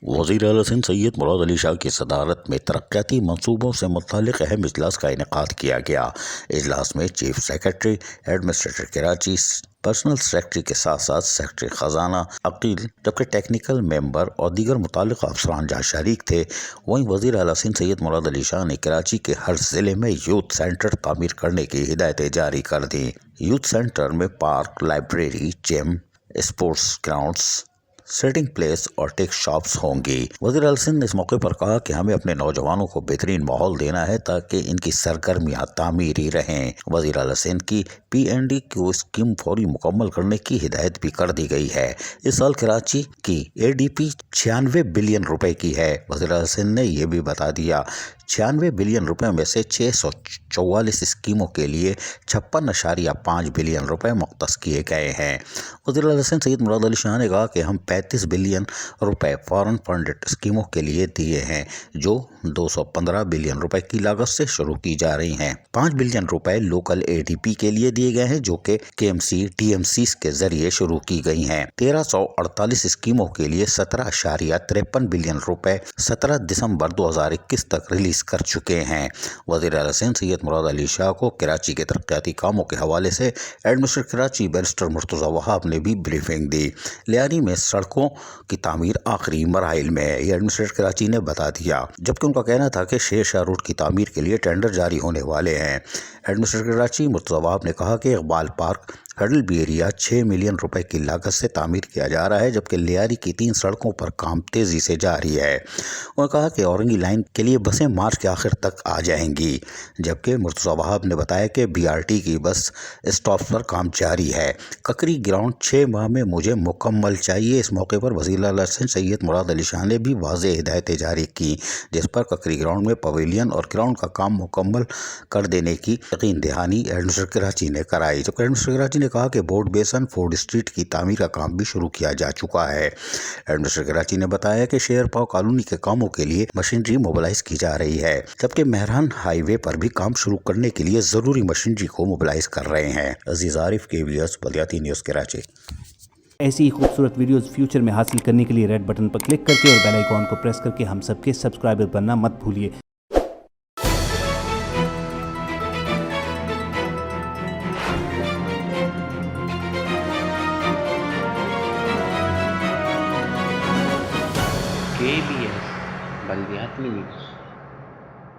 वज़ीर आला सिंध सैयद मुराद अली शाह की सदारत में तरक्याती मंसूबों से मुतल्लिक़ अहम इजलास का इनेकाद किया गया। इजलास में chief secretary, administrator Karachi, personal secretary के साथ साथ सेक्रेटरी ख़जाना अकील, जबकि टेक्निकल मेंबर और दीगर मुताल्लिक़ अफसरान जहाँ शरीक थे। वहीं वज़ीर आला सिंध सैयद मुराद अली शाह ने कराची के हर ज़िले में यूथ सेंटर तामीर करने की हिदायतें जारी कर दी। यूथ सेंटर में park, library, gym, sports grounds, sitting place और टेक शॉप्स होंगी। वज़ीर आला सिंध ने इस मौके पर कहा कि हमें अपने नौजवानों को बेहतरीन माहौल देना है ताकि इनकी सरगर्मियाँ तामीरी रहें। वज़ीर आला सिंध की PND को स्कीम फौरी मुकम्मल करने की हिदायत भी कर दी गई है। इस साल कराची की ADP 96 बिलियन रुपए की है। वज़ीर आला सिंध ने यह भी बता दिया 96 बिलियन रुपए में से 644 स्कीमों के लिए 56.5 बिलियन रुपए मुख्तस किए गए हैं। वज़ीर आला सिंध सैयद मुराद अली शाह ने कहा कि हम 35 बिलियन रुपए फॉरेन फंडेड स्कीमों के लिए दिए हैं, जो 215 बिलियन रुपए की लागत से शुरू की जा रही हैं। 5 बिलियन रुपए लोकल ADP के लिए दिए गए हैं, जो कि KMC TMC के जरिए शुरू की गई हैं। 1348 स्कीमों के लिए 17.53 बिलियन रुपए 17 दिसंबर 2021 तक रिलीज कर चुके हैं। वज़ीर आला सिंध सैयद मुराद अली शाह को कराची के तरक्याती कामों के हवाले से एडमिनिस्ट्रेटर कराची बैरिस्टर मुर्तज़ा वहाब ने भी ब्रीफिंग दी। लियारी में सड़कों की तामीर आखिरी मराहिल में है, ये एडमिनिस्ट्रेटर कराची ने बता दिया, जबकि उनका कहना था कि शेर शाह रोड की तामीर के लिए टेंडर जारी होने वाले हैं। एडमिनिस्ट्रेटर कराची मुर्तज़ा वहाब ने कहा कि इकबाल पार्क हडल बी एरिया 6 मिलियन रुपए की लागत से तामीर किया जा रहा है, जबकि लियारी की 3 सड़कों पर काम तेजी से जारी है। उन्होंने कहा कि औरंगी लाइन के लिए बसें मार्च के आखिर तक आ जाएंगी, जबकि मुर्तज़ा वहाब ने बताया कि BRT की बस स्टॉप पर काम जारी है। ककरी ग्राउंड 6 माह में मुझे मुकम्मल चाहिए। इस मौके पर वज़ीर आला सिंध सैयद मुराद अली शाह ने भी वाज़ेह हिदायतें जारी की, जिस पर ककरी ग्राउंड में पवेलियन और ग्राउंड का काम मुकम्मल कर देने की यकीन दहानी एडमिनिस्ट्रेटर कराची ने कराई। जबकि एडमिनिस्ट्रेटर कराची ने कहा कि बोर्ड बेसन, फोर्ड स्ट्रीट की तामीर का काम भी शुरू किया जा चुका है। एडमिनिस्ट्रेटर कराची ने बताया कि शेर पाव कॉलोनी के कामों के लिए मशीनरी मोबिलाइज की जा रही है, जबकि मेहरान हाईवे पर भी काम शुरू करने के लिए जरूरी मशीनरी को मोबिलाइज कर रहे हैं। अजीज आरिफ, KBS बल्दियाती न्यूज़ कराची। ऐसी ही खूबसूरत वीडियोस फ्यूचर में हासिल करने के लिए रेड बटन पर क्लिक करके और बेल आइकॉन को प्रेस करके हम सबके सब्सक्राइबर बनना मत भूलिए। KBS बल्दियाती न्यूज़।